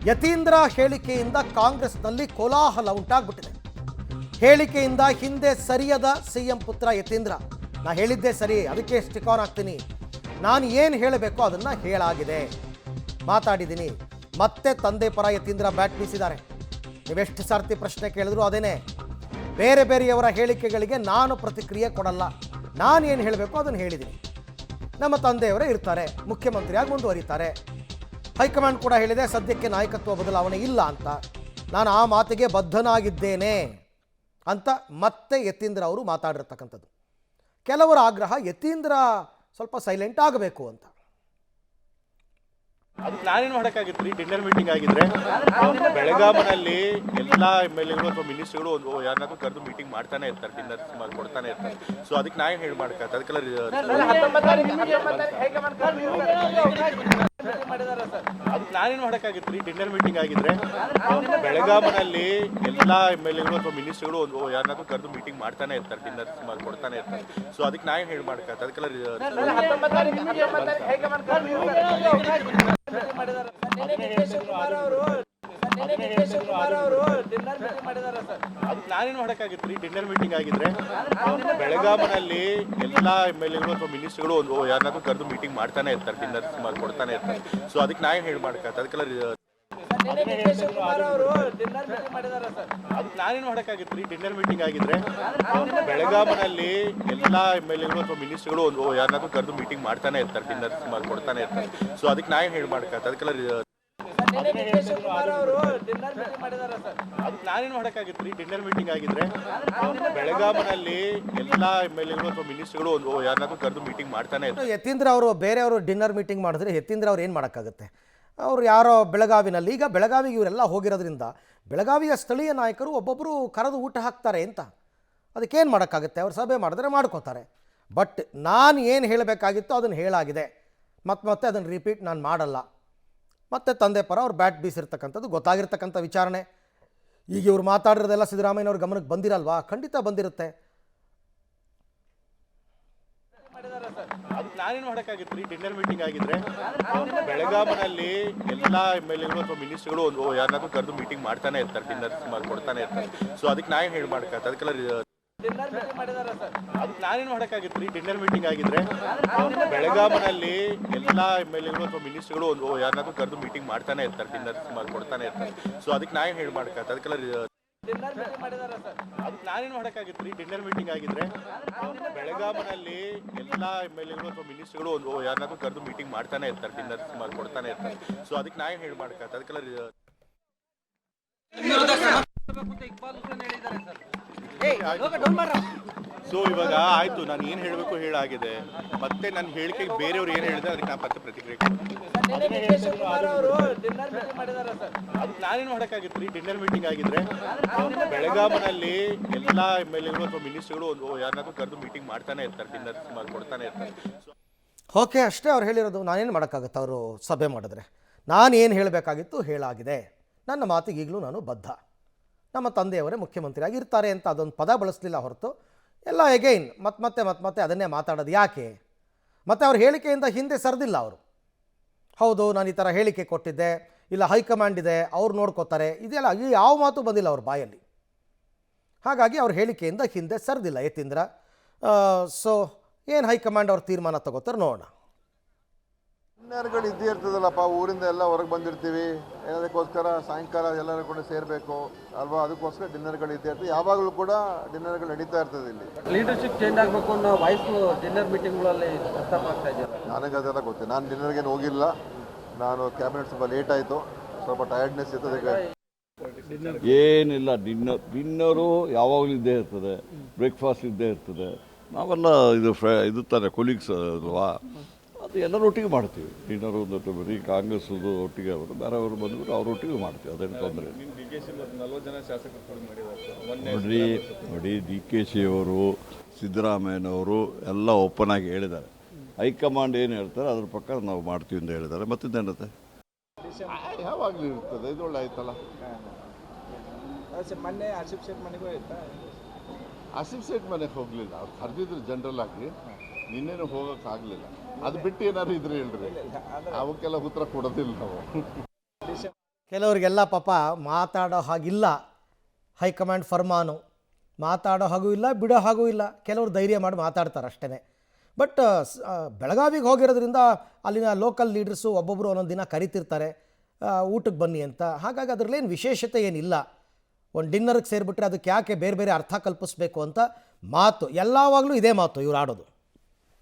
ಯತೀಂದ್ರ ಹೇಳಿಕೆಯಿಂದ ಕಾಂಗ್ರೆಸ್ನಲ್ಲಿ ಕೋಲಾಹಲ ಉಂಟಾಗ್ಬಿಟ್ಟಿದೆ. ಹೇಳಿಕೆಯಿಂದ ಹಿಂದೆ ಸರಿಯದ ಸಿಎಂ ಪುತ್ರ ಯತೀಂದ್ರ, ನಾ ಹೇಳಿದ್ದೆ ಸರಿ, ಅದಕ್ಕೆ ಸ್ಟಿಕ್ ಆನ್ ಆಗ್ತೀನಿ, ನಾನು ಏನು ಹೇಳಬೇಕೋ ಅದನ್ನು ಹೇಳಾಗಿದೆ, ಮಾತಾಡಿದ್ದೀನಿ. ಮತ್ತೆ ತಂದೆ ಪರ ಯತೀಂದ್ರ ಬ್ಯಾಟ್ ಬೀಸಿದ್ದಾರೆ. ನೀವೆಷ್ಟು ಸರ್ತಿ ಪ್ರಶ್ನೆ ಕೇಳಿದ್ರು ಅದೇನೇ, ಬೇರೆ ಬೇರೆಯವರ ಹೇಳಿಕೆಗಳಿಗೆ ನಾನು ಪ್ರತಿಕ್ರಿಯೆ ಕೊಡಲ್ಲ, ನಾನು ಏನು ಹೇಳಬೇಕು ಅದನ್ನು ಹೇಳಿದ್ದೀನಿ. ನಮ್ಮ ತಂದೆಯವರೇ ಇರ್ತಾರೆ, ಮುಖ್ಯಮಂತ್ರಿಯಾಗಿ ಮುಂದುವರಿತಾರೆ. ಹೈಕಮಾಂಡ್ ಕೂಡ ಹೇಳಿದೆ ಸದ್ಯಕ್ಕೆ ನಾಯಕತ್ವ ಬದಲಾವಣೆ ಇಲ್ಲ ಅಂತ, ನಾನು ಆ ಮಾತಿಗೆ ಬದ್ಧನಾಗಿದ್ದೇನೆ ಅಂತ ಮತ್ತೆ ಯತೀಂದ್ರ ಅವರು ಮಾತಾಡಿರ್ತಕ್ಕಂಥದ್ದು. ಕೆಲವರ ಆಗ್ರಹ ಯತೀಂದ್ರ ಸ್ವಲ್ಪ ಸೈಲೆಂಟ್ ಆಗಬೇಕು ಅಂತ. ಅದಕ್ಕೆ ನಾನೇನು ಮಾಡೋಕ್ಕಾಗಿತ್ತು ರೀ, ಡಿನ್ನರ್ ಮೀಟಿಂಗ್ ಆಗಿದ್ರೆ ಬೆಳಗಾಮನಲ್ಲಿ ಎಲ್ಲ MLA ಅಥವಾ ಮಿನಿಸ್ಟರ್ಗಳು ಯಾರನ್ನಾದ್ರೂ ಕರೆದು ಮೀಟಿಂಗ್ ಮಾಡ್ತಾನೆ ಇರ್ತಾರೆ, ಡಿನ್ನರ್ ಕೊಡ್ತಾನೆ ಇರ್ತಾರೆ. ಸೊ ಅದಕ್ಕೆ ನಾ ಏನು ಹೇಳಿ ಮಾಡೋಕ್ಕಾಗ್ತದೆ, ಅದಕ್ಕೆಲ್ಲ ಅದಕ್ಕೆ ನಾನೇನು ಮಾಡೋಕ್ಕಾಗಿತ್ತು ರೀ, ಡಿನ್ನರ್ ಮೀಟಿಂಗ್ ಆಗಿದ್ರೆ ಬೆಳಗಾಮನಲ್ಲಿ ಎಲ್ಲ MLA ಅಥವಾ ಮಿನಿಸ್ಟರ್ಗಳು ಯಾರನ್ನಾದ್ರೂ ಕರೆದು ಮೀಟಿಂಗ್ ಮಾಡ್ತಾನೆ ಇರ್ತಾರೆ, ಡಿನ್ನರ್ ಕೊಡ್ತಾನೆ ಇರ್ತಾರೆ. ಸೊ ಅದಕ್ಕೆ ನಾ ಏನು ಹೇಳಿ ಮಾಡೋಕ್ಕಾಗ್ತದೆ, ಅದಕ್ಕೆಲ್ಲ ನಾನೇನು ಮಾಡೋಕ್ಕಾಗಿತ್ತು ರೀ, ಡಿನ್ನರ್ ಮೀಟಿಂಗ್ ಆಗಿದ್ರೆ ಬೆಳಗಾಮನಲ್ಲಿ ಎಲ್ಲ MLA ಅಥವಾ ಮಿನಿಸ್ಟರ್ಗಳು ಯಾರನ್ನಾದ್ರೂ ಕರೆದು ಮೀಟಿಂಗ್ ಮಾಡ್ತಾನೆ ಇರ್ತಾರೆ, ಡಿನ್ನರ್ ಕೊಡ್ತಾನೆ ಇರ್ತಾರೆ. ಸೊ ಅದಕ್ಕೆ ನಾ ಏನು ಹೇಳಿ ಮಾಡೋಕ್ಕಾಗ್ತದೆ, ಅದಕ್ಕೆಲ್ಲ ನಾನೇನು ಮಾಡೋಕ್ಕಾಗಿತ್ತು ರೀ, ಡಿನ್ನರ್ ಮೀಟಿಂಗ್ ಆಗಿದ್ರೆ ಬೆಳಗಾಮನಲ್ಲಿ ಎಲ್ಲ MLA ಅಥವಾ ಮಿನಿಸ್ಟರ್ಗಳು ಯಾರನ್ನಾದ್ರೂ ಕರೆದು ಮೀಟಿಂಗ್ ಮಾಡ್ತಾನೆ ಇರ್ತಾರೆ, ಡಿನ್ನರ್ ಕೊಡ್ತಾನೆ ಇರ್ತಾರೆ. ಸೊ ಅದಕ್ಕೆ ನಾ ಏನು ಹೇಳಿ ಮಾಡೋಕ್ಕಾಗ್ತದೆ, ಅದಕ್ಕೆಲ್ಲ ನಾನೇನು ಮಾಡೋಕ್ಕಾಗಿತ್ತು ರೀ, ಡಿನ್ನರ್ ಮೀಟಿಂಗ್ ಆಗಿದ್ರೆ ಬೆಳಗಾಮನಲ್ಲಿ ಎಲ್ಲ MLA ಅಥವಾ ಮಿನಿಸ್ಟರ್ಗಳು ಯಾರನ್ನಾದ್ರೂ ಕರೆದು ಮೀಟಿಂಗ್ ಮಾಡ್ತಾನೆ ಇರ್ತಾರೆ. ಯತೀಂದ್ರ ಅವರು ಬೇರೆಯವರು ಡಿನ್ನರ್ ಮೀಟಿಂಗ್ ಮಾಡಿದ್ರೆ ಯತೀಂದ್ರ ಅವ್ರು ಏನು ಮಾಡೋಕ್ಕಾಗುತ್ತೆ? ಅವರು ಯಾರೋ ಬೆಳಗಾವಿನಲ್ಲಿ, ಈಗ ಬೆಳಗಾವಿಗೆ ಇವರೆಲ್ಲ ಹೋಗಿರೋದ್ರಿಂದ ಬೆಳಗಾವಿಯ ಸ್ಥಳೀಯ ನಾಯಕರು ಒಬ್ಬೊಬ್ಬರು ಕರೆದು ಊಟ ಹಾಕ್ತಾರೆ ಅಂತ, ಅದಕ್ಕೇನು ಮಾಡೋಕ್ಕಾಗುತ್ತೆ? ಅವ್ರು ಸಭೆ ಮಾಡಿದ್ರೆ ಮಾಡ್ಕೋತಾರೆ. ಬಟ್ ನಾನು ಏನು ಹೇಳಬೇಕಾಗಿತ್ತು ಅದನ್ನು ಹೇಳಾಗಿದೆ, ಮತ್ತೆ ಅದನ್ನು ರಿಪೀಟ್ ನಾನು ಮಾಡಲ್ಲ. ಮತ್ತು ತಂದೆ ಪರ ಅವ್ರು ಬ್ಯಾಟ್ ಬೀಸಿರ್ತಕ್ಕಂಥದ್ದು ಗೊತ್ತಾಗಿರ್ತಕ್ಕಂಥ ವಿಚಾರಣೆ. ಈಗ ಇವ್ರು ಮಾತಾಡಿರೋದೆಲ್ಲ ಸಿದ್ದರಾಮಯ್ಯನವ್ರ ಗಮನಕ್ಕೆ ಬಂದಿರಲ್ವಾ? ಖಂಡಿತ ಬಂದಿರುತ್ತೆ. ನಾನೇನು ಮಾಡೋಕ್ಕಾಗಿತ್ತು ರೀ, ಡಿನ್ನರ್ ಮೀಟಿಂಗ್ ಆಗಿದ್ರೆ ಬೆಳಗಾಮನಲ್ಲಿ ಎಲ್ಲ MLA ಅಥವಾ ಮಿನಿಸ್ಟರ್ಗಳು ಯಾರನ್ನಾದ್ರೂ ಕರೆದು ಮೀಟಿಂಗ್ ಮಾಡ್ತಾನೆ ಇರ್ತಾರೆ, ಡಿನ್ನರ್ ಕೊಡ್ತಾನೆ ಇರ್ತಾರೆ. ಸೊ ಅದಕ್ಕೆ ನಾ ಏನು ಹೇಳಿ ಮಾಡೋಕ್ಕಾಗ್ತದೆ, ಅದಕ್ಕೆಲ್ಲ ನಾನೇನು ಮಾಡೋಕ್ಕಾಗಿತ್ತು ರೀ, ಡಿನ್ನರ್ ಮೀಟಿಂಗ್ ಆಗಿದ್ರೆ ಬೆಳಗಾಮನಲ್ಲಿ ಎಲ್ಲ MLA ಅಥವಾ ಮಿನಿಸ್ಟರ್ಗಳು ಯಾರನ್ನಾದ್ರೂ ಕರೆದು ಮೀಟಿಂಗ್ ಮಾಡ್ತಾನೆ ಇರ್ತಾರೆ, ಡಿನ್ನರ್ ಕೊಡ್ತಾನೆ ಇರ್ತಾರೆ. ಸೊ ಅದಕ್ಕೆ ನಾ ಏನು ಹೇಳಿ ಮಾಡೋಕ್ಕಾಗ್ತದೆ, ಅದಕ್ಕೆಲ್ಲ ನಾನೇನು ಮಾಡೋಕ್ಕಾಗಿತ್ತು ರೀ, ಡಿನ್ನರ್ ಮೀಟಿಂಗ್ ಆಗಿದ್ರೆ ಬೆಳಗಾಮನಲ್ಲಿ ಎಲ್ಲ MLA ಅಥವಾ ಮಿನಿಸ್ಟರ್ಗಳು ಯಾರನ್ನಾದ್ರೂ ಕರೆದು ಮೀಟಿಂಗ್ ಮಾಡ್ತಾನೆ ಇರ್ತಾರೆ, ಡಿನ್ನರ್ ಕೊಡ್ತಾನೆ ಇರ್ತಾರೆ. ಸೊ ಅದಕ್ಕೆ ನಾ ಏನು ಹೇಳಿ ಮಾಡೋಕ್ಕಾಗ್ತದೆ, ಅದಕ್ಕೆಲ್ಲ ಸೊ ಇವಾಗ ಆಯ್ತು, ನಾನು ಏನು ಹೇಳಬೇಕು ಹೇಳಾಗಿದೆ. ಮತ್ತೆ ನನ್ನ ಹೇಳಿಕೆಗೆ ಬೇರೆಯವ್ರು ಏನು ಹೇಳಿದ್ರೆ ಅದಕ್ಕೆ ನಾನು ಮತ್ತೆ ಪ್ರತಿಕ್ರಿಯೆ ನಾನೇನು ಮಾಡೋಕ್ಕಾಗಿತ್ತು ರೀ, ಡಿನ್ನರ್ ಮೀಟಿಂಗ್ ಆಗಿದ್ರೆ ಬೆಳಗಾಮನಲ್ಲಿ ಎಲ್ಲ MLA ಅಥವಾ ಮಿನಿಸ್ಟರ್ಗಳು ಯಾರನ್ನಾದ್ರೂ ಕರೆದು ಮೀಟಿಂಗ್ ಮಾಡ್ತಾನೆ ಇರ್ತಾರೆ, ಡಿನ್ನರ್ ಕೊಡ್ತಾನೆ ಇರ್ತಾರೆ. ಓಕೆ, ಅಷ್ಟೇ ಅವ್ರು ಹೇಳಿರೋದು. ನಾನೇನು ಮಾಡೋಕ್ಕಾಗುತ್ತೆ? ಅವರು ಸಭೆ ಮಾಡಿದ್ರೆ ನಾನು ಏನು ಹೇಳಬೇಕಾಗಿತ್ತು ಹೇಳಾಗಿದೆ, ನನ್ನ ಮಾತಿಗೆ ಈಗಲೂ ನಾನು ಬದ್ಧ. ನಮ್ಮ ತಂದೆಯವರೇ ಮುಖ್ಯಮಂತ್ರಿಯಾಗಿ ಇರ್ತಾರೆ ಅಂತ ಅದೊಂದು ಪದ ಬಳಸಲಿಲ್ಲ ಹೊರತು ಎಲ್ಲ ಎಗೈನ್ ಮತ್ತೆ ಅದನ್ನೇ ಮಾತಾಡೋದು ಯಾಕೆ? ಮತ್ತು ಅವ್ರ ಹೇಳಿಕೆಯಿಂದ ಹಿಂದೆ ಸರಿದಿಲ್ಲ ಅವರು. ಹೌದು, ನಾನು ಈ ಥರ ಹೇಳಿಕೆ ಕೊಟ್ಟಿದ್ದೆ, ಇಲ್ಲ ಹೈಕಮಾಂಡ್ ಇದೆ, ಅವ್ರು ನೋಡ್ಕೋತಾರೆ, ಇದೆಲ್ಲ ಈ ಯಾವ ಮಾತು ಬಂದಿಲ್ಲ ಅವ್ರ ಬಾಯಲ್ಲಿ. ಹಾಗಾಗಿ ಅವ್ರ ಹೇಳಿಕೆಯಿಂದ ಹಿಂದೆ ಸರಿದಿಲ್ಲ ಯತೀಂದ್ರ. ಸೊ ಏನು ಹೈಕಮಾಂಡ್ ಅವ್ರ ತೀರ್ಮಾನ ತಗೋತಾರೆ ನೋಡೋಣ. ಡಿನ್ನರ್ಗಳು ಇದ್ದೇ ಇರ್ತದಲ್ಲಪ್ಪ, ಊರಿಂದ ಎಲ್ಲ ಹೊರಗೆ ಬಂದಿರ್ತೀವಿ, ಏನದಕ್ಕೋಸ್ಕರ ಸಾಯಂಕಾಲ ಎಲ್ಲರೂ ಕೂಡ ಸೇರಬೇಕು ಅಲ್ವಾ, ಅದಕ್ಕೋಸ್ಕರ ಡಿನ್ನರ್ಗಳು ಇದ್ದೇ ಇರ್ತದೆ. ಯಾವಾಗಲೂ ಕೂಡ ಡಿನ್ನರ್ಗಳು ನಡೀತಾ ಇರ್ತದೆ. ಇಲ್ಲಿ ಲೀಡರ್ಶಿಪ್ ಚೇಂಜ್ ಆಗಬೇಕು ಅನ್ನೋ ವಾಯ್ಸ್ ಡಿನ್ನರ್ ಮೀಟಿಂಗ್ಗಳಲ್ಲಿ ಪ್ರಸ್ತಾಪ ಆಗ್ತಾ ಇದೆ. ನನಗೆ ಅದೆಲ್ಲ ಗೊತ್ತಿಲ್ಲ, ನಾನು ಡಿನ್ನರ್ಗೇನು ಹೋಗಿಲ್ಲ. ನಾನು ಕ್ಯಾಬಿನೆಟ್ ಸ್ವಲ್ಪ ಲೇಟ್ ಆಯಿತು, ಸ್ವಲ್ಪ ಟಯರ್ಡ್ನೆಸ್ ಇತ್ತು. ಏನಿಲ್ಲ, ಡಿನ್ನರು ಯಾವಾಗಲೂ ಇದ್ದೇ ಇರ್ತದೆ, ಬ್ರೇಕ್ಫಾಸ್ಟ್ ಇದ್ದೇ ಇರ್ತದೆ. ನಾವೆಲ್ಲ ಇದು ತಾನೆ ಕೊಲೀಗ್ಸ್ ಅಲ್ವಾ, ಅದು ಎಲ್ಲರೂ ಒಟ್ಟಿಗೆ ಮಾಡ್ತೀವಿ. ಡಿನ್ನರು ಒಂದು ಬರೀ ಕಾಂಗ್ರೆಸ್ ಒಟ್ಟಿಗೆ ಅವರು ಬೇರೆಯವರು ಬಂದ್ಬಿಟ್ಟು ಅವರೊಟ್ಟಿಗೆ ಮಾಡ್ತೀವಿ, ಅದೇನು ತೊಂದರೆ ಇಲ್ಲ. ನೋಡಿ DKC ಅವರು, ಸಿದ್ದರಾಮಯ್ಯನವರು ಎಲ್ಲ ಓಪನ್ ಆಗಿ ಹೇಳಿದ್ದಾರೆ. ಹೈಕಮಾಂಡ್ ಏನು ಹೇಳ್ತಾರೆ ಅದ್ರ ಪ್ರಕಾರ ನಾವು ಮಾಡ್ತೀವಿ ಅಂತ ಹೇಳಿದ್ದಾರೆ. ಮತ್ತಿದ್ದೇನತ್ತೆ ಯಾವಾಗಲೂ ಇರ್ತದೆ, ಇದು ಒಳ್ಳೆ ಆಯ್ತಲ್ಲ. ಮೊನ್ನೆ ಆಸಿಫ್ ಶೇಖ್ ಮನೆಗೂ ಆಯ್ತಾ? ಆಸಿಫ್ ಶೇಖ್ ಮನೆಗೆ ಹೋಗಲಿಲ್ಲ, ಅವ್ರು ಕರೆದಿದ್ರು ಜನರಲ್ ಆಗಿ, ನಿನ್ನೇನು ಹೋಗೋಕ್ಕಾಗಲಿಲ್ಲ. ಅದು ಬಿಟ್ಟು ಏನಾದ್ರು ಇದ್ರೆ ಹೇಳ್ರಿ, ಅವಕ್ಕೆಲ್ಲ ಉತ್ತರ ಕೊಡೋದಿಲ್ಲ ನಾವು. ಕೆಲವರಿಗೆಲ್ಲ ಪಾಪ ಮಾತಾಡೋ ಹಾಗಿಲ್ಲ, ಹೈಕಮಾಂಡ್ ಫರ್ಮಾನು, ಮಾತಾಡೋ ಹಾಗೂ ಇಲ್ಲ, ಬಿಡೋ ಹಾಗೂ ಇಲ್ಲ. ಕೆಲವರು ಧೈರ್ಯ ಮಾಡಿ ಮಾತಾಡ್ತಾರೆ ಅಷ್ಟೇ. ಬಟ್ ಬೆಳಗಾವಿಗೆ ಹೋಗಿರೋದ್ರಿಂದ ಅಲ್ಲಿನ ಲೋಕಲ್ ಲೀಡರ್ಸು ಒಬ್ಬೊಬ್ಬರು ಒಂದೊಂದು ದಿನ ಕರಿತಿರ್ತಾರೆ ಊಟಕ್ಕೆ ಬನ್ನಿ ಅಂತ. ಹಾಗಾಗಿ ಅದರಲ್ಲೇನು ವಿಶೇಷತೆ ಏನಿಲ್ಲ. ಒಂದು ಡಿನ್ನರ್ಗೆ ಸೇರಿಬಿಟ್ರೆ ಅದಕ್ಕೆ ಯಾಕೆ ಬೇರೆ ಬೇರೆ ಅರ್ಥ ಕಲ್ಪಿಸ್ಬೇಕು ಅಂತ ಮಾತು ಎಲ್ಲವಾಗಲೂ ಇದೇ ಮಾತು ಇವ್ರು ಆಡೋದು.